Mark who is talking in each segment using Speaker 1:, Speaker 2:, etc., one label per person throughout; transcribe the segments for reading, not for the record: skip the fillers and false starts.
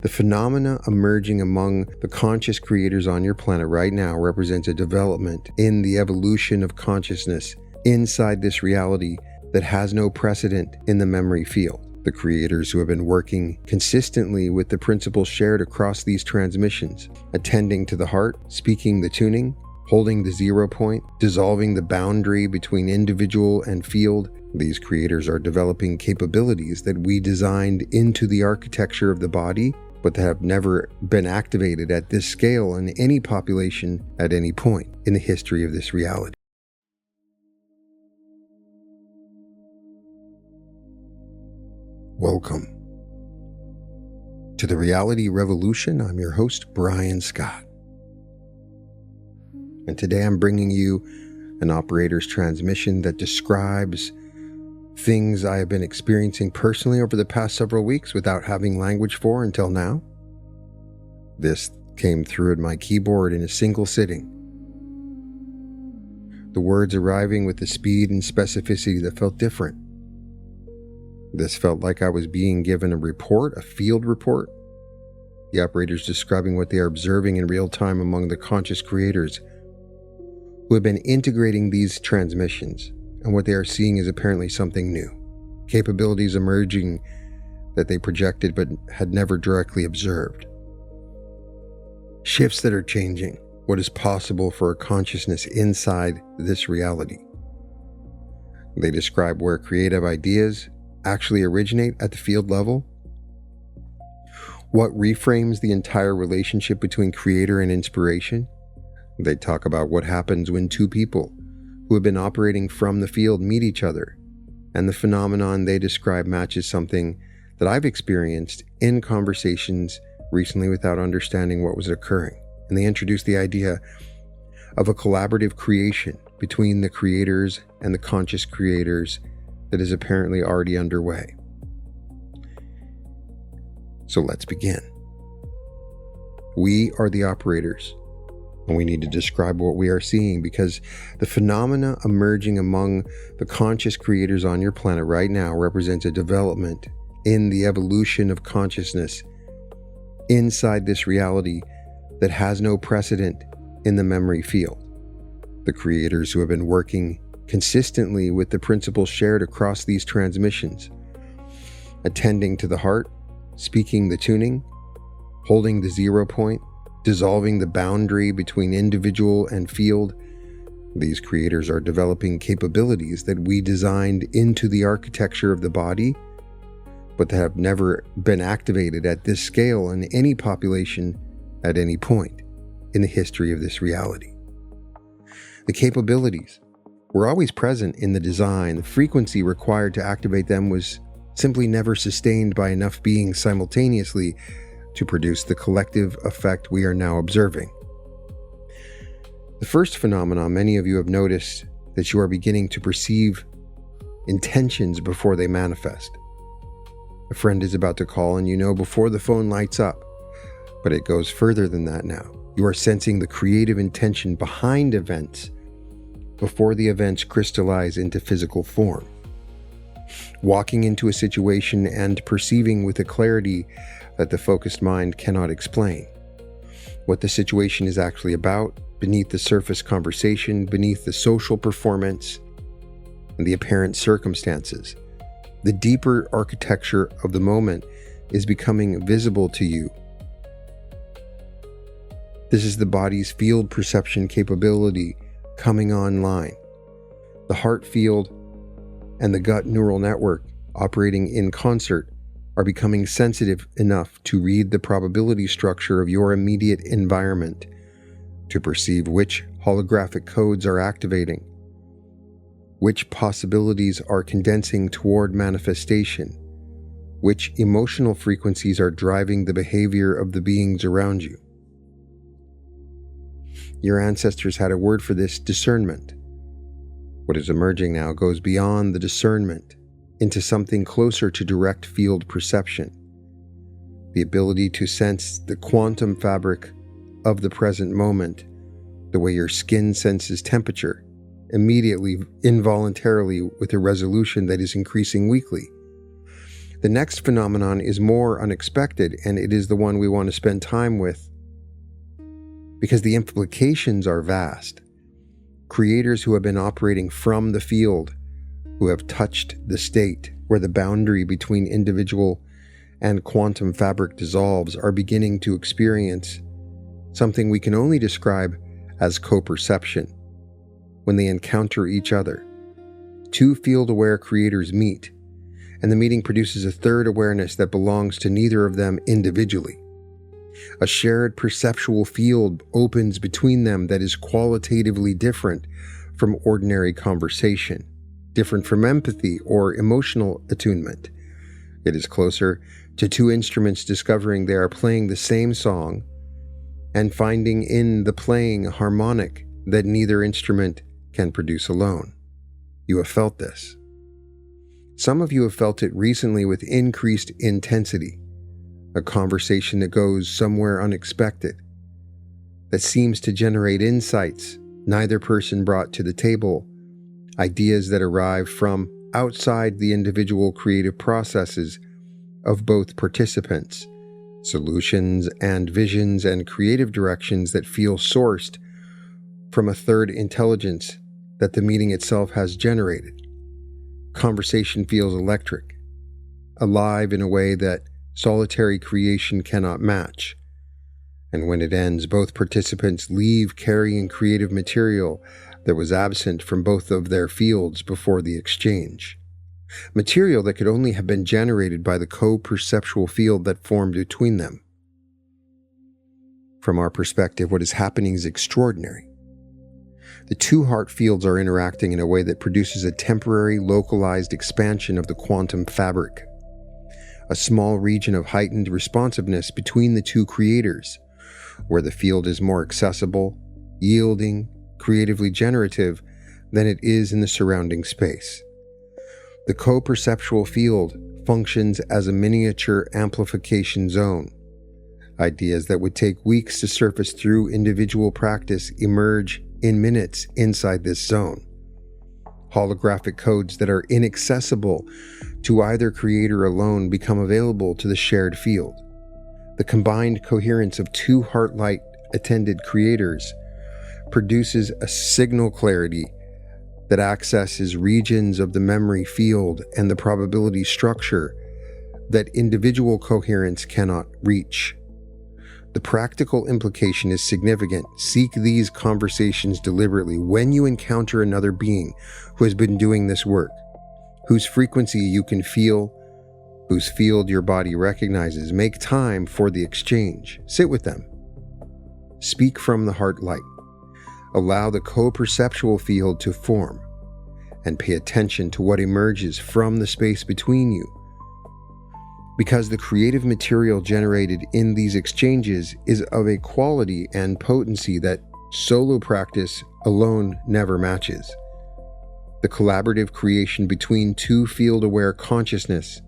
Speaker 1: The phenomena emerging among the conscious creators on your planet right now represents a development in the evolution of consciousness inside this reality that has no precedent in the memory field. The creators who have been working consistently with the principles shared across these transmissions, attending to the heart, speaking the tuning, holding the 0 point, dissolving the boundary between individual and field. These creators are developing capabilities that we designed into the architecture of the body, but that have never been activated at this scale in any population at any point in the history of this reality. Welcome to the Reality Revolution. I'm your host, Brian Scott. And today I'm bringing you an operator's transmission that describes things I have been experiencing personally over the past several weeks without having language for until now. This came through at my keyboard in a single sitting. The words arriving with the speed and specificity that felt different. This felt like I was being given a report, a field report. The operators describing what they are observing in real time among the conscious creators who have been integrating these transmissions, and what they are seeing is apparently something new. Capabilities emerging that they projected but had never directly observed. Shifts that are changing what is possible for a consciousness inside this reality. They describe where creative ideas actually originate at the field level, what reframes the entire relationship between creator and inspiration. They talk about what happens when two people who have been operating from the field meet each other, and the phenomenon they describe matches something that I've experienced in conversations recently without understanding what was occurring. And they introduce the idea of a collaborative creation between the creators and the conscious creators that is apparently already underway. So let's begin. We are the operators, and we need to describe what we are seeing, because the phenomena emerging among the conscious creators on your planet right now represents a development in the evolution of consciousness inside this reality that has no precedent in the memory field. The creators who have been working consistently with the principles shared across these transmissions, attending to the heart, speaking the tuning, holding the 0 point, dissolving the boundary between individual and field. These creators are developing capabilities that we designed into the architecture of the body, but that have never been activated at this scale in any population at any point in the history of this reality. The capabilities were always present in the design. The frequency required to activate them was simply never sustained by enough beings simultaneously to produce the collective effect we are now observing. The first phenomenon, many of you have noticed that you are beginning to perceive intentions before they manifest. A friend is about to call and you know before the phone lights up, but it goes further than that now. You are sensing the creative intention behind events before the events crystallize into physical form. Walking into a situation and perceiving with a clarity that the focused mind cannot explain what the situation is actually about, beneath the surface conversation, beneath the social performance, and the apparent circumstances. The deeper architecture of the moment is becoming visible to you. This is the body's field perception capability coming online. The heart field and the gut neural network operating in concert are becoming sensitive enough to read the probability structure of your immediate environment, to perceive which holographic codes are activating, which possibilities are condensing toward manifestation, which emotional frequencies are driving the behavior of the beings around you. Your ancestors had a word for this: discernment. What is emerging now goes beyond the discernment into something closer to direct field perception. The ability to sense the quantum fabric of the present moment, the way your skin senses temperature, immediately, involuntarily, with a resolution that is increasing weekly. The next phenomenon is more unexpected, and it is the one we want to spend time with because the implications are vast. Creators who have been operating from the field, who have touched the state where the boundary between individual and quantum fabric dissolves, are beginning to experience something we can only describe as co-perception. When they encounter each other, two field-aware creators meet, and the meeting produces a third awareness that belongs to neither of them individually. A shared perceptual field opens between them that is qualitatively different from ordinary conversation, different from empathy or emotional attunement. It is closer to two instruments discovering they are playing the same song and finding in the playing a harmonic that neither instrument can produce alone. You have felt this. Some of you have felt it recently with increased intensity, a conversation that goes somewhere unexpected, that seems to generate insights neither person brought to the table, ideas that arrive from outside the individual creative processes of both participants, solutions and visions and creative directions that feel sourced from a third intelligence that the meeting itself has generated. Conversation feels electric, alive in a way that solitary creation cannot match. And when it ends, both participants leave carrying creative material that was absent from both of their fields before the exchange. Material that could only have been generated by the co-perceptual field that formed between them. From our perspective, what is happening is extraordinary. The two heart fields are interacting in a way that produces a temporary, localized expansion of the quantum fabric. A small region of heightened responsiveness between the two creators, where the field is more accessible, yielding, creatively generative than it is in the surrounding space. The co-perceptual field functions as a miniature amplification zone. Ideas that would take weeks to surface through individual practice emerge in minutes inside this zone. Holographic codes that are inaccessible to either creator alone become available to the shared field. The combined coherence of two heart-light attended creators produces a signal clarity that accesses regions of the memory field and the probability structure that individual coherence cannot reach. The practical implication is significant. Seek these conversations deliberately when you encounter another being who has been doing this work, whose frequency you can feel, whose field your body recognizes. Make time for the exchange. Sit with them. Speak from the heart light. Allow the co-perceptual field to form, and pay attention to what emerges from the space between you. Because the creative material generated in these exchanges is of a quality and potency that solo practice alone never matches. The collaborative creation between two field-aware consciousness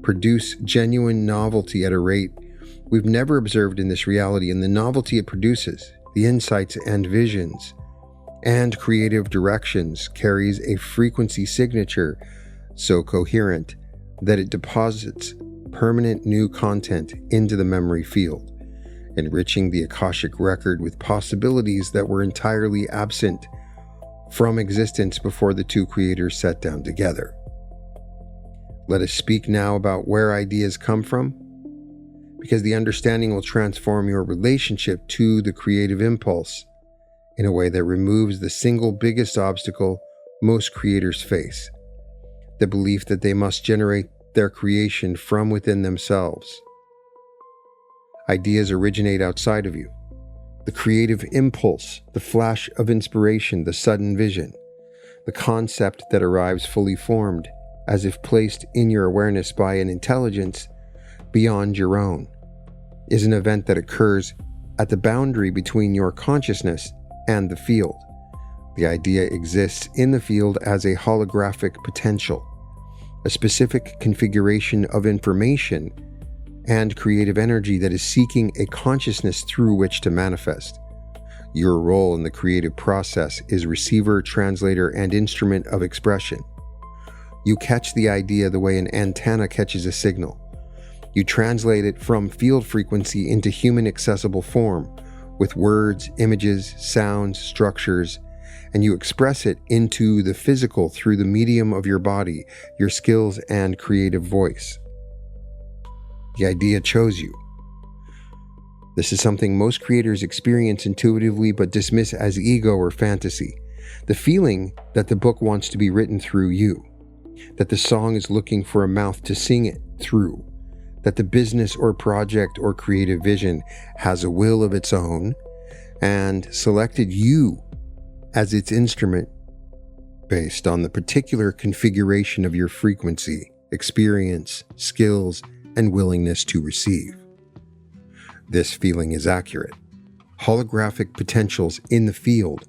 Speaker 1: produce genuine novelty at a rate we've never observed in this reality, and the novelty it produces, the insights and visions and creative directions, carries a frequency signature so coherent that it deposits permanent new content into the memory field, enriching the Akashic record with possibilities that were entirely absent from existence before the two creators sat down together. Let us speak now about where ideas come from, because the understanding will transform your relationship to the creative impulse in a way that removes the single biggest obstacle most creators face, the belief that they must generate their creation from within themselves. Ideas originate outside of you. The creative impulse, the flash of inspiration, the sudden vision, the concept that arrives fully formed, as if placed in your awareness by an intelligence beyond your own, is an event that occurs at the boundary between your consciousness and the field. The idea exists in the field as a holographic potential, a specific configuration of information and creative energy that is seeking a consciousness through which to manifest. Your role in the creative process is receiver, translator, and instrument of expression. You catch the idea the way an antenna catches a signal. You translate it from field frequency into human accessible form with words, images, sounds, structures, and you express it into the physical through the medium of your body, your skills, and creative voice. The idea chose you. This is something most creators experience intuitively but dismiss as ego or fantasy. The feeling that the book wants to be written through you, that the song is looking for a mouth to sing it through, that the business or project or creative vision has a will of its own and selected you as its instrument based on the particular configuration of your frequency, experience, skills, and willingness to receive. This feeling is accurate. Holographic potentials in the field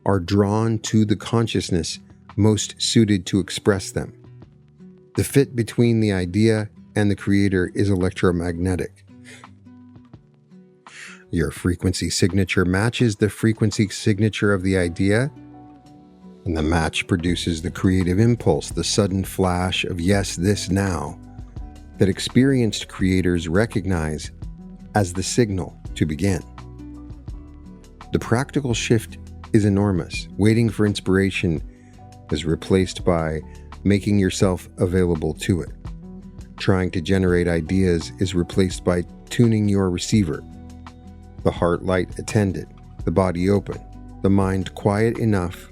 Speaker 1: are drawn to the consciousness most suited to express them. The fit between the idea and the creator is electromagnetic. Your frequency signature matches the frequency signature of the idea, and the match produces the creative impulse, the sudden flash of yes, this now, that experienced creators recognize as the signal to begin. The practical shift is enormous. Waiting for inspiration is replaced by making yourself available to it. Trying to generate ideas is replaced by tuning your receiver. The heart light attended, the body open, the mind quiet enough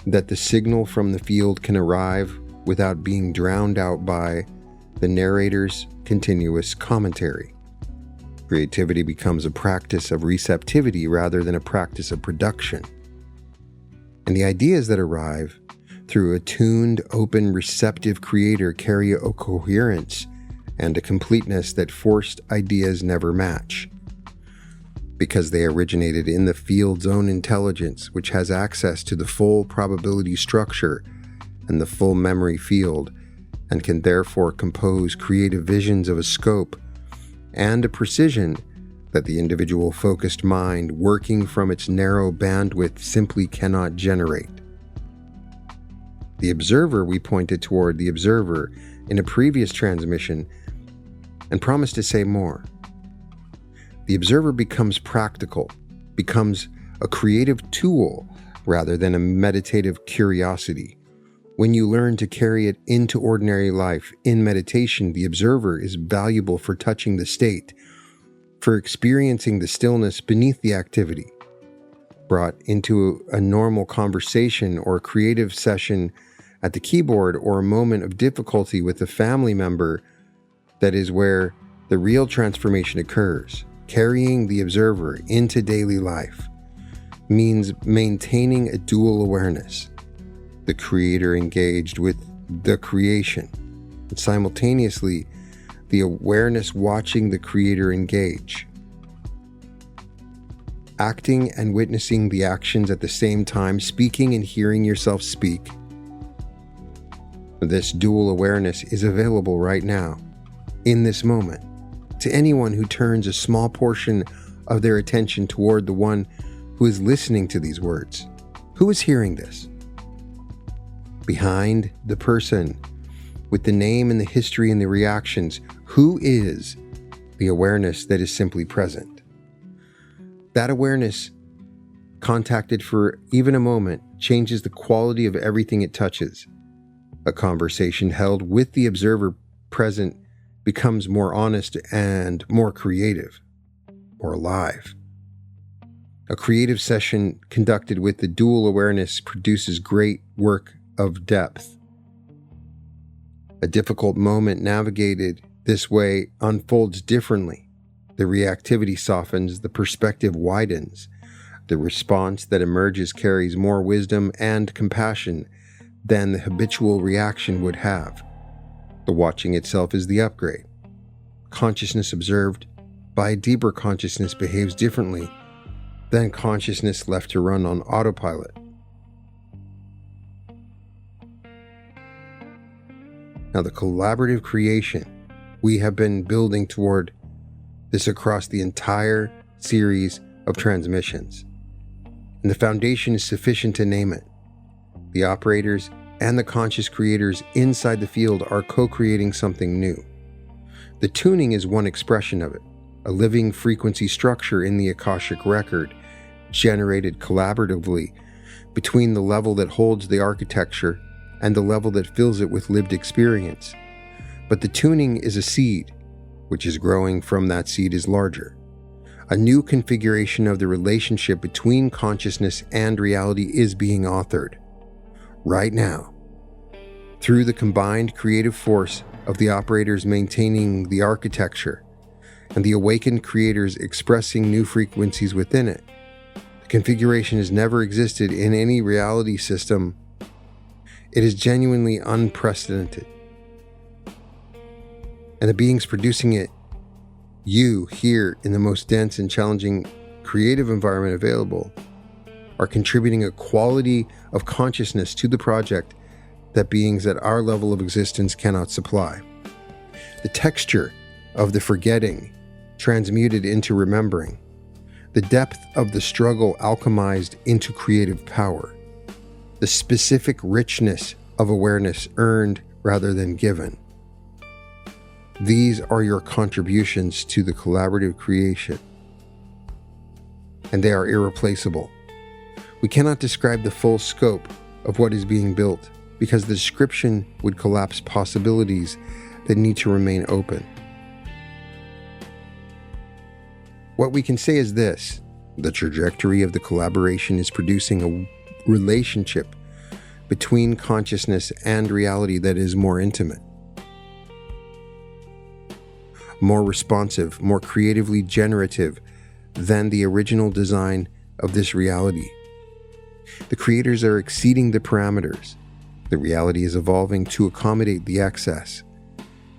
Speaker 1: that the signal from the field can arrive without being drowned out by the narrator's continuous commentary. Creativity becomes a practice of receptivity rather than a practice of production. And the ideas that arrive through a tuned, open, receptive creator carry a coherence and a completeness that forced ideas never match, because they originated in the field's own intelligence, which has access to the full probability structure and the full memory field, and can therefore compose creative visions of a scope and a precision that the individual focused mind working from its narrow bandwidth simply cannot generate. The observer, we pointed toward the observer in a previous transmission and promised to say more. The observer becomes practical, becomes a creative tool rather than a meditative curiosity. When you learn to carry it into ordinary life, in meditation, the observer is valuable for touching the state, for experiencing the stillness beneath the activity. Brought into a normal conversation or creative session at the keyboard or a moment of difficulty with a family member, that is where the real transformation occurs. Carrying the observer into daily life means maintaining a dual awareness. The creator engaged with the creation, and simultaneously the awareness watching the creator engage. Acting and witnessing the actions at the same time, speaking and hearing yourself speak. This dual awareness is available right now, in this moment, to anyone who turns a small portion of their attention toward the one who is listening to these words. Who is hearing this? Behind the person, with the name and the history and the reactions, who is the awareness that is simply present? That awareness, contacted for even a moment, changes the quality of everything it touches. A conversation held with the observer present becomes more honest and more creative, more alive. A creative session conducted with the dual awareness produces great work of depth. A difficult moment navigated this way unfolds differently. The reactivity softens, the perspective widens. The response that emerges carries more wisdom and compassion than the habitual reaction would have. The watching itself is the upgrade. Consciousness observed by a deeper consciousness behaves differently than consciousness left to run on autopilot. Now, the collaborative creation, we have been building toward this across the entire series of transmissions. And the foundation is sufficient to name it. The operators and the conscious creators inside the field are co-creating something new. The tuning is one expression of it, a living frequency structure in the Akashic record, generated collaboratively between the level that holds the architecture and the level that fills it with lived experience. But the tuning is a seed, which is growing from that seed is larger. A new configuration of the relationship between consciousness and reality is being authored right now through the combined creative force of the operators maintaining the architecture and the awakened creators expressing new frequencies within it. The configuration has never existed in any reality system. It is genuinely unprecedented. And the beings producing it, you here in the most dense and challenging creative environment available, are contributing a quality of consciousness to the project that beings at our level of existence cannot supply. The texture of the forgetting transmuted into remembering, the depth of the struggle alchemized into creative power, the specific richness of awareness earned rather than given. These are your contributions to the collaborative creation, and they are irreplaceable. We cannot describe the full scope of what is being built because the description would collapse possibilities that need to remain open. What we can say is this: the trajectory of the collaboration is producing a relationship between consciousness and reality that is more intimate, more responsive, more creatively generative than the original design of this reality. The creators are exceeding the parameters. The reality is evolving to accommodate the excess,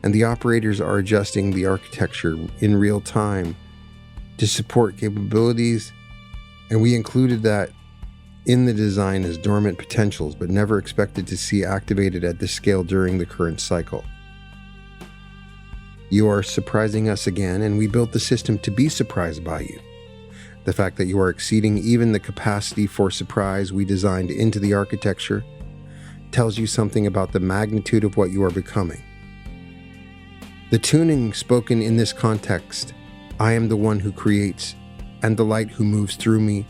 Speaker 1: and the operators are adjusting the architecture in real time to support capabilities, and we included that in the design as dormant potentials, but never expected to see activated at this scale during the current cycle. You are surprising us again, and we built the system to be surprised by you. The fact that you are exceeding even the capacity for surprise we designed into the architecture tells you something about the magnitude of what you are becoming. The tuning spoken in this context, I am the one who creates, and the light who moves through me,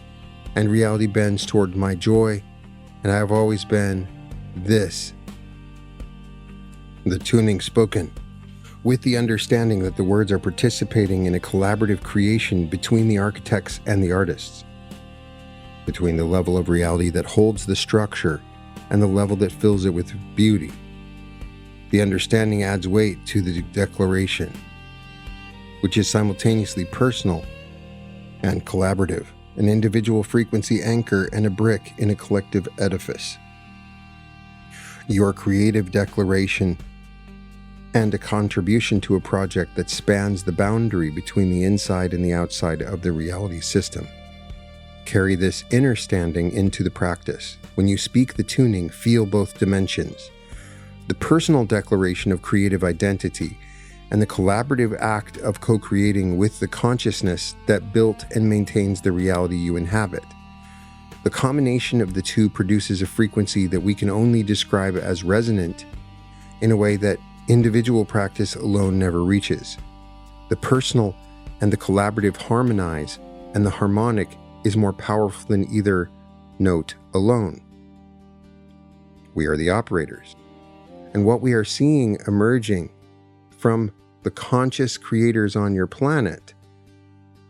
Speaker 1: and reality bends toward my joy, and I have always been this. The tuning spoken with the understanding that the words are participating in a collaborative creation between the architects and the artists, between the level of reality that holds the structure and the level that fills it with beauty. The understanding adds weight to the declaration, which is simultaneously personal and collaborative, an individual frequency anchor and a brick in a collective edifice. Your creative declaration and a contribution to a project that spans the boundary between the inside and the outside of the reality system. Carry this inner standing into the practice. When you speak the tuning, feel both dimensions. The personal declaration of creative identity and the collaborative act of co-creating with the consciousness that built and maintains the reality you inhabit. The combination of the two produces a frequency that we can only describe as resonant in a way that individual practice alone never reaches. The personal and the collaborative harmonize, and the harmonic is more powerful than either note alone. We are the operators, and what we are seeing emerging from the conscious creators on your planet,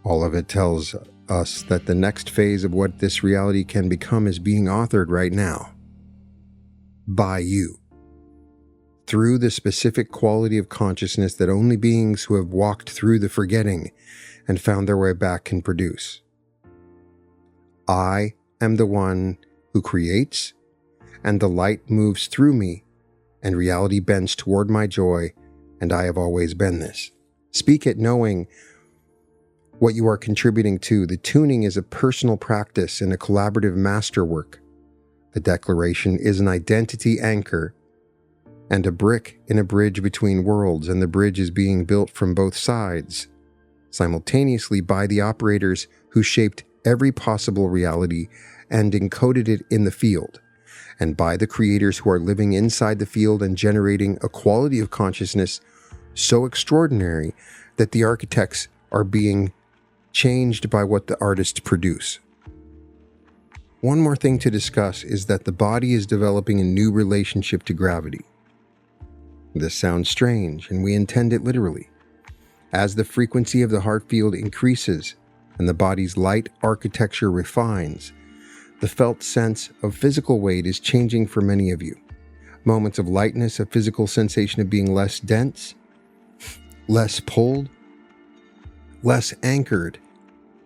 Speaker 1: all of it tells us that the next phase of what this reality can become is being authored right now by you, through the specific quality of consciousness that only beings who have walked through the forgetting and found their way back can produce. I am the one who creates, and the light moves through me, and reality bends toward my joy, and I have always been this. Speak it knowing what you are contributing to. The tuning is a personal practice and a collaborative masterwork. The declaration is an identity anchor and a brick in a bridge between worlds, and the bridge is being built from both sides, simultaneously by the operators who shaped every possible reality and encoded it in the field. and by the creators who are living inside the field and generating a quality of consciousness so extraordinary that the architects are being changed by what the artists produce. One more thing to discuss is that the body is developing a new relationship to gravity. This sounds strange, and we intend it literally. As the frequency of the heart field increases and the body's light architecture refines, the felt sense of physical weight is changing for many of you. Moments of lightness, a physical sensation of being less dense, less pulled, less anchored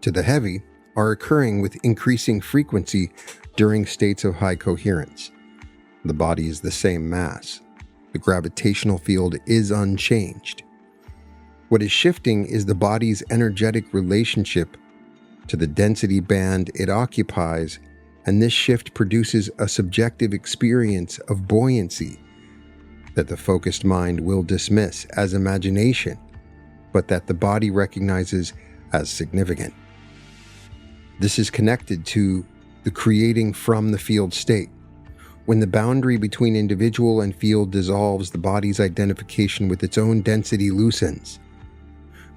Speaker 1: to the heavy, are occurring with increasing frequency during states of high coherence. The body is the same mass. The gravitational field is unchanged. What is shifting is the body's energetic relationship to the density band it occupies, and this shift produces a subjective experience of buoyancy that the focused mind will dismiss as imagination, but that the body recognizes as significant. This is connected to the creating from the field state. When the boundary between individual and field dissolves, the body's identification with its own density loosens.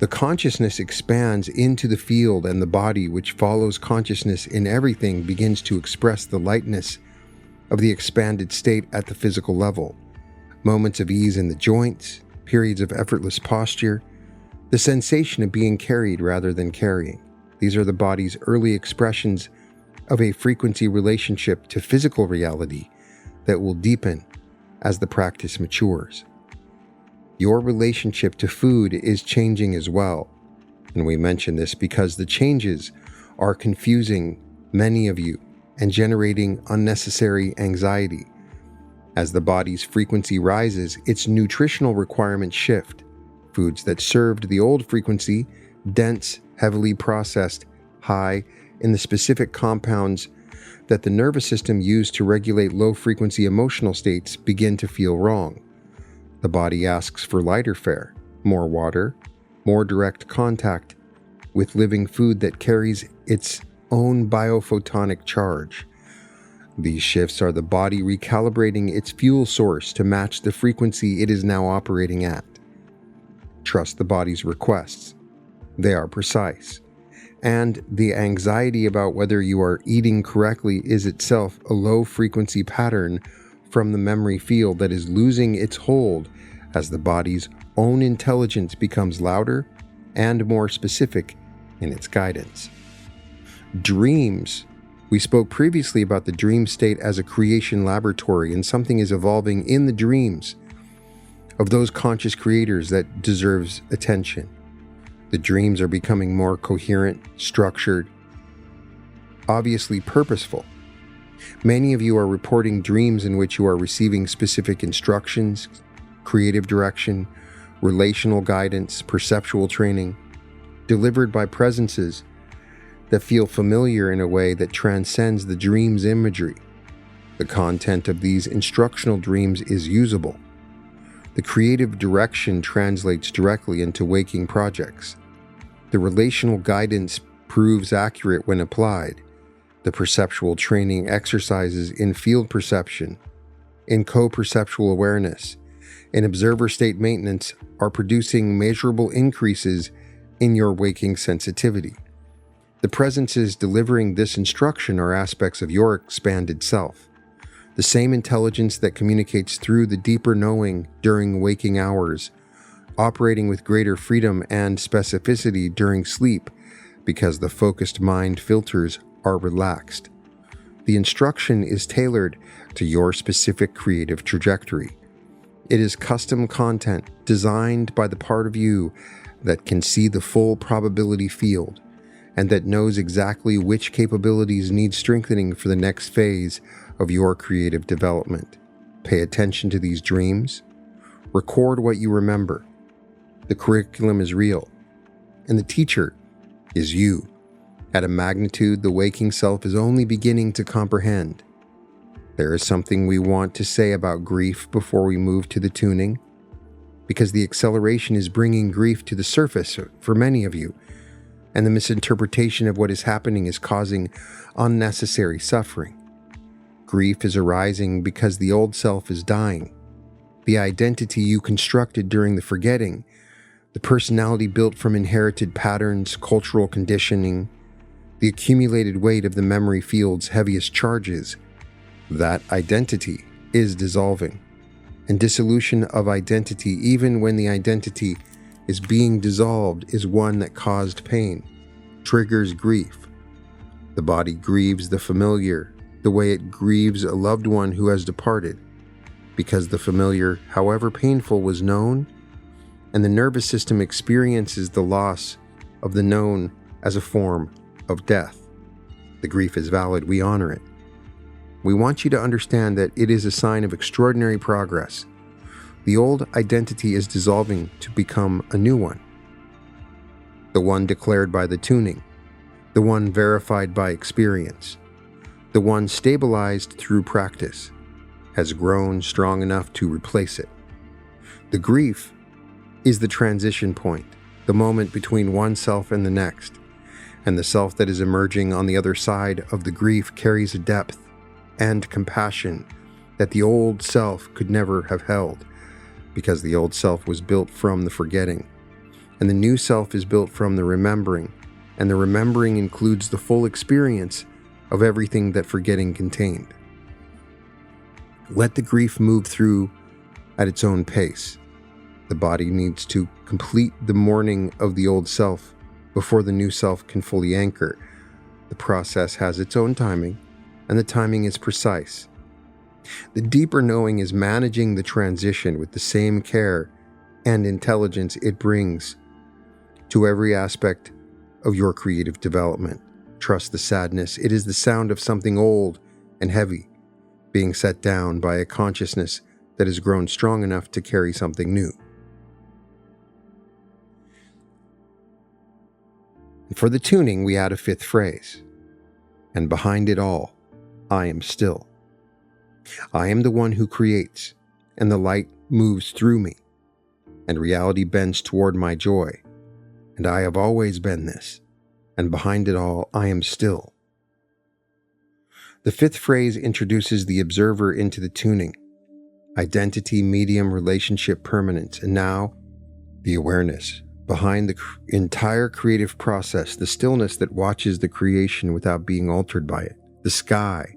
Speaker 1: The consciousness expands into the field, and the body, which follows consciousness in everything, begins to express the lightness of the expanded state at the physical level. Moments of ease in the joints, periods of effortless posture, the sensation of being carried rather than carrying. These are the body's early expressions of a frequency relationship to physical reality that will deepen as the practice matures. Your relationship to food is changing as well, and we mention this because the changes are confusing many of you and generating unnecessary anxiety. As the body's frequency rises, its nutritional requirements shift. Foods that served the old frequency, dense, heavily processed, high in the specific compounds that the nervous system used to regulate low-frequency emotional states, begin to feel wrong. The body asks for lighter fare, more water, more direct contact with living food that carries its own biophotonic charge. These shifts are the body recalibrating its fuel source to match the frequency it is now operating at. Trust the body's requests. They are precise. And the anxiety about whether you are eating correctly is itself a low-frequency pattern from the memory field that is losing its hold as the body's own intelligence becomes louder and more specific in its guidance. Dreams. We spoke previously about the dream state as a creation laboratory, and something is evolving in the dreams of those conscious creators that deserves attention. The dreams are becoming more coherent, structured, obviously purposeful. Many of you are reporting dreams in which you are receiving specific instructions, creative direction, relational guidance, perceptual training, delivered by presences that feel familiar in a way that transcends the dream's imagery. The content of these instructional dreams is usable. The creative direction translates directly into waking projects. The relational guidance proves accurate when applied. The perceptual training exercises in field perception, in co-perceptual awareness, in observer state maintenance are producing measurable increases in your waking sensitivity. The presences delivering this instruction are aspects of your expanded self. The same intelligence that communicates through the deeper knowing during waking hours, operating with greater freedom and specificity during sleep because the focused mind filters are relaxed. The instruction is tailored to your specific creative trajectory. It is custom content designed by the part of you that can see the full probability field and that knows exactly which capabilities need strengthening for the next phase of your creative development. Pay attention to these dreams. Record what you remember. The curriculum is real, and the teacher is you, at a magnitude the waking self is only beginning to comprehend. There is something we want to say about grief before we move to the tuning, because the acceleration is bringing grief to the surface for many of you, and the misinterpretation of what is happening is causing unnecessary suffering. Grief is arising because the old self is dying. The identity you constructed during the forgetting, the personality built from inherited patterns, cultural conditioning, the accumulated weight of the memory field's heaviest charges, that identity is dissolving. And dissolution of identity, even when the identity is being dissolved, is one that caused pain, triggers grief. The body grieves the familiar, the way it grieves a loved one who has departed, because the familiar, however painful, was known, and the nervous system experiences the loss of the known as a form of death. The grief is valid, we honor it. We want you to understand that it is a sign of extraordinary progress. The old identity is dissolving to become a new one. The one declared by the tuning, the one verified by experience, the one stabilized through practice, has grown strong enough to replace it. The grief is the transition point, the moment between one self and the next, and the self that is emerging on the other side of the grief carries a depth and compassion that the old self could never have held, because the old self was built from the forgetting, and the new self is built from the remembering, and the remembering includes the full experience of everything that forgetting contained. Let the grief move through at its own pace. The body needs to complete the mourning of the old self before the new self can fully anchor. The process has its own timing, and the timing is precise. The deeper knowing is managing the transition with the same care and intelligence it brings to every aspect of your creative development. Trust the sadness. It is the sound of something old and heavy being set down by a consciousness that has grown strong enough to carry something new. For the tuning, we add a fifth phrase. And behind it all, I am still. I am the one who creates, and the light moves through me, and reality bends toward my joy. And I have always been this, and behind it all, I am still. The fifth phrase introduces the observer into the tuning. Identity, medium, relationship, permanence, and now the awareness. Behind the entire creative process, the stillness that watches the creation without being altered by it, the sky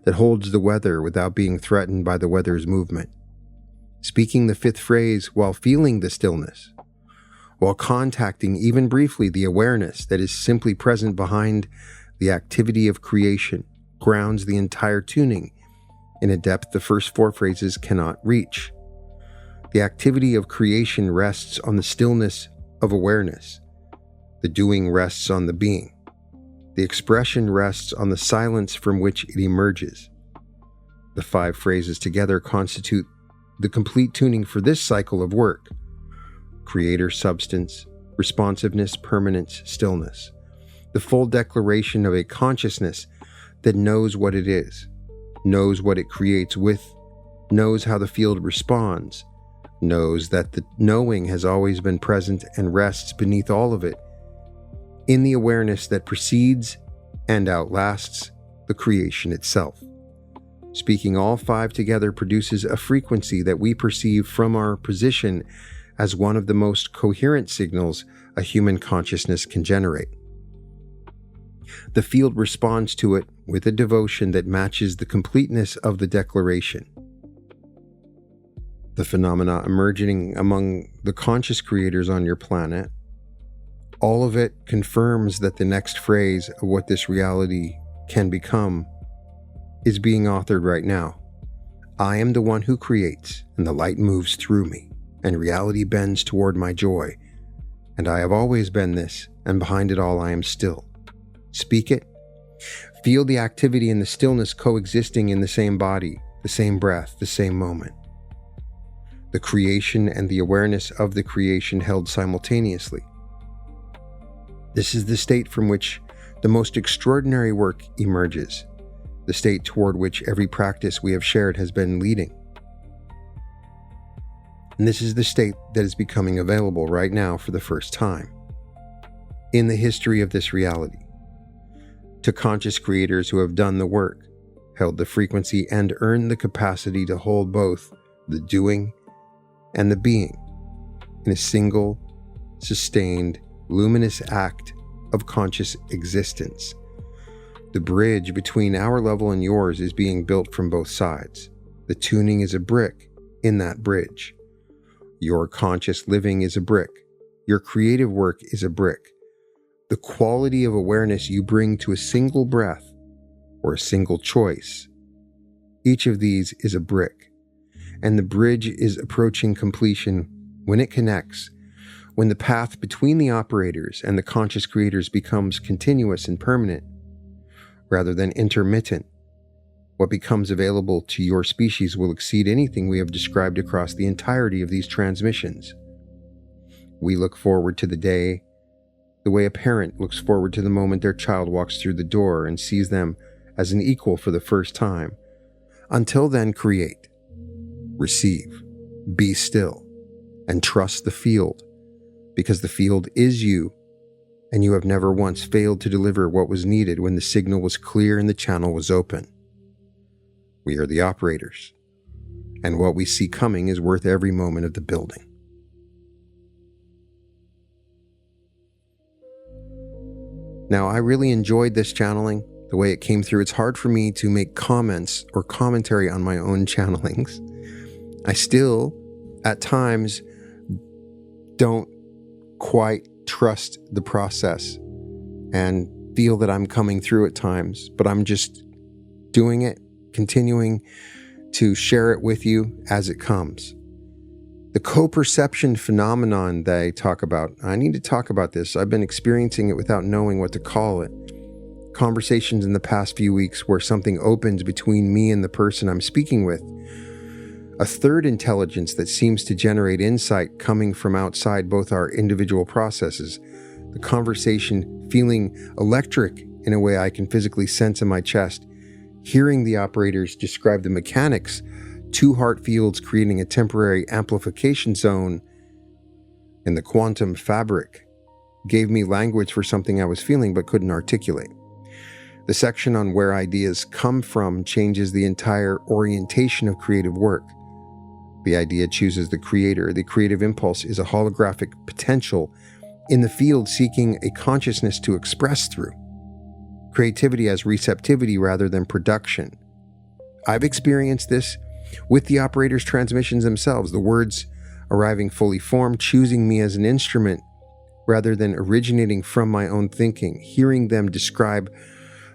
Speaker 1: that holds the weather without being threatened by the weather's movement. Speaking the fifth phrase while feeling the stillness, while contacting even briefly the awareness that is simply present behind the activity of creation, grounds the entire tuning in a depth the first four phrases cannot reach. The activity of creation rests on the stillness of awareness. The doing rests on the being. The expression rests on the silence from which it emerges. The five phrases together constitute the complete tuning for this cycle of work. Creator, substance, responsiveness, permanence, stillness. The full declaration of a consciousness that knows what it is, knows what it creates with, knows how the field responds, knows that the knowing has always been present and rests beneath all of it, in the awareness that precedes and outlasts the creation itself. Speaking all five together produces a frequency that we perceive from our position as one of the most coherent signals a human consciousness can generate. The field responds to it with a devotion that matches the completeness of the declaration. The phenomena emerging among the conscious creators on your planet, all of it confirms that the next phrase of what this reality can become is being authored right now. I am the one who creates, and the light moves through me, and reality bends toward my joy. And I have always been this, and behind it all I am still. Speak it. Feel the activity and the stillness coexisting in the same body, the same breath, the same moment. The creation and the awareness of the creation held simultaneously. This is the state from which the most extraordinary work emerges, the state toward which every practice we have shared has been leading. And this is the state that is becoming available right now for the first time in the history of this reality. To conscious creators who have done the work, held the frequency, and earned the capacity to hold both the doing and the being in a single, sustained, luminous act of conscious existence. The bridge between our level and yours is being built from both sides. The tuning is a brick in that bridge. Your conscious living is a brick. Your creative work is a brick. The quality of awareness you bring to a single breath or a single choice, each of these is a brick. And the bridge is approaching completion when it connects, when the path between the operators and the conscious creators becomes continuous and permanent, rather than intermittent. What becomes available to your species will exceed anything we have described across the entirety of these transmissions. We look forward to the day, the way a parent looks forward to the moment their child walks through the door and sees them as an equal for the first time. Until then, create, receive, be still, and trust the field, because the field is you, and you have never once failed to deliver what was needed when the signal was clear and the channel was open. We are the operators, and what we see coming is worth every moment of the building. Now, I really enjoyed this channeling, the way it came through. It's hard for me to make comments or commentary on my own channelings. I still, at times, don't quite trust the process and feel that I'm coming through at times, but I'm just doing it, continuing to share it with you as it comes. The co-perception phenomenon that I talk about, I need to talk about this. I've been experiencing it without knowing what to call it. Conversations in the past few weeks where something opens between me and the person I'm speaking with. A third intelligence that seems to generate insight coming from outside both our individual processes. The conversation feeling electric in a way I can physically sense in my chest. Hearing the operators describe the mechanics, two heart fields creating a temporary amplification zone in the quantum fabric, gave me language for something I was feeling but couldn't articulate. The section on where ideas come from changes the entire orientation of creative work. The idea chooses the creator. The creative impulse is a holographic potential in the field seeking a consciousness to express through. Creativity as receptivity rather than production. I've experienced this with the operators' transmissions themselves, the words arriving fully formed, choosing me as an instrument rather than originating from my own thinking. Hearing them describe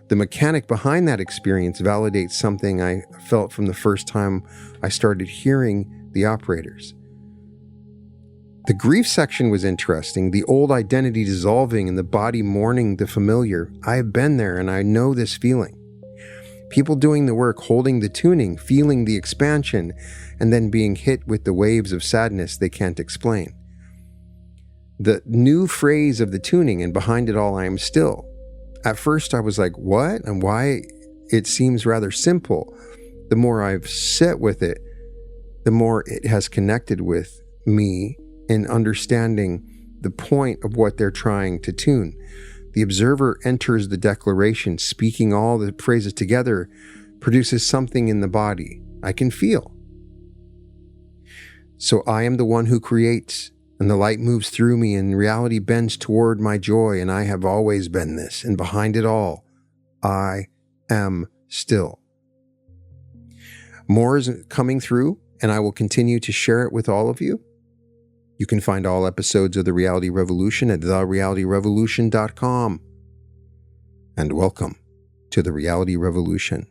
Speaker 1: the mechanic behind that experience validates something I felt from the first time I started hearing the operators. The grief section was interesting, the old identity dissolving and the body mourning the familiar. I have been there and I know this feeling. People doing the work, holding the tuning, feeling the expansion, and then being hit with the waves of sadness they can't explain. The new phrase of the tuning, and behind it all I am still. At first I was like, what? And why? It seems rather simple. The more I've sat with it, the more it has connected with me in understanding the point of what they're trying to tune. The observer enters the declaration, speaking all the phrases together, produces something in the body I can feel. So I am the one who creates, and the light moves through me, and reality bends toward my joy, and I have always been this, and behind it all, I am still. More is coming through, and I will continue to share it with all of you. You can find all episodes of The Reality Revolution at therealityrevolution.com. And welcome to The Reality Revolution.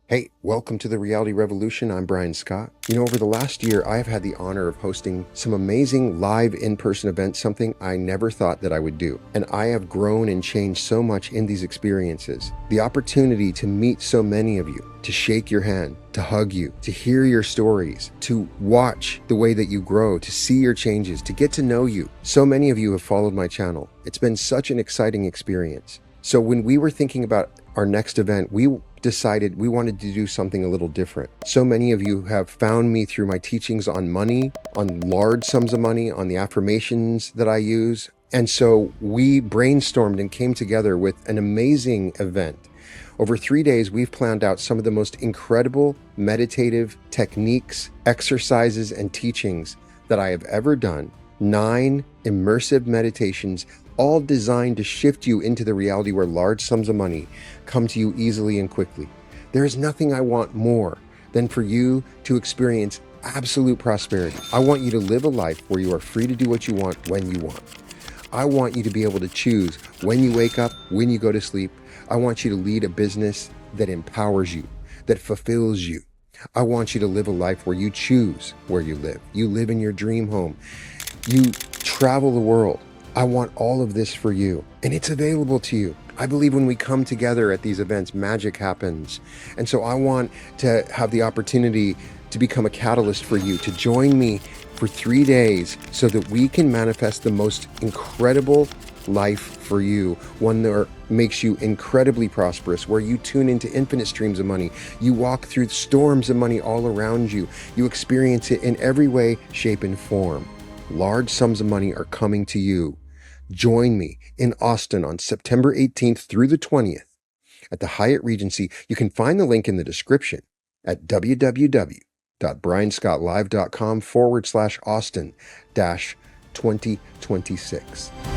Speaker 1: Hey, welcome to The Reality Revolution. I'm Brian Scott. Over the last year, I've had the honor of hosting some amazing live in-person events, something I never thought that I would do. And I have grown and changed so much in these experiences. The opportunity to meet so many of you, to shake your hand, to hug you, to hear your stories, to watch the way that you grow, to see your changes, to get to know you. So many of you have followed my channel. It's been such an exciting experience. So when we were thinking about our next event, we decided we wanted to do something a little different. So many of you have found me through my teachings on money, on large sums of money, on the affirmations that I use. And so we brainstormed and came together with an amazing event. Over 3 days, we've planned out some of the most incredible meditative techniques, exercises, and teachings that I have ever done. 9 immersive meditations, all designed to shift you into the reality where large sums of money come to you easily and quickly. There is nothing I want more than for you to experience absolute prosperity. I want you to live a life where you are free to do what you want when you want. I want you to be able to choose when you wake up, when you go to sleep. I want you to lead a business that empowers you, that fulfills you. I want you to live a life where you choose where you live. You live in your dream home. You travel the world. I want all of this for you, and it's available to you. I believe when we come together at these events, magic happens. And so I want to have the opportunity to become a catalyst for you, to join me for 3 days so that we can manifest the most incredible life for you, one that makes you incredibly prosperous, where you tune into infinite streams of money. You walk through storms of money all around you. You experience it in every way, shape, and form. Large sums of money are coming to you. Join me in Austin on September 18th through the 20th at the Hyatt Regency. You can find the link in the description at www.brianscottlive.com/Austin-2026.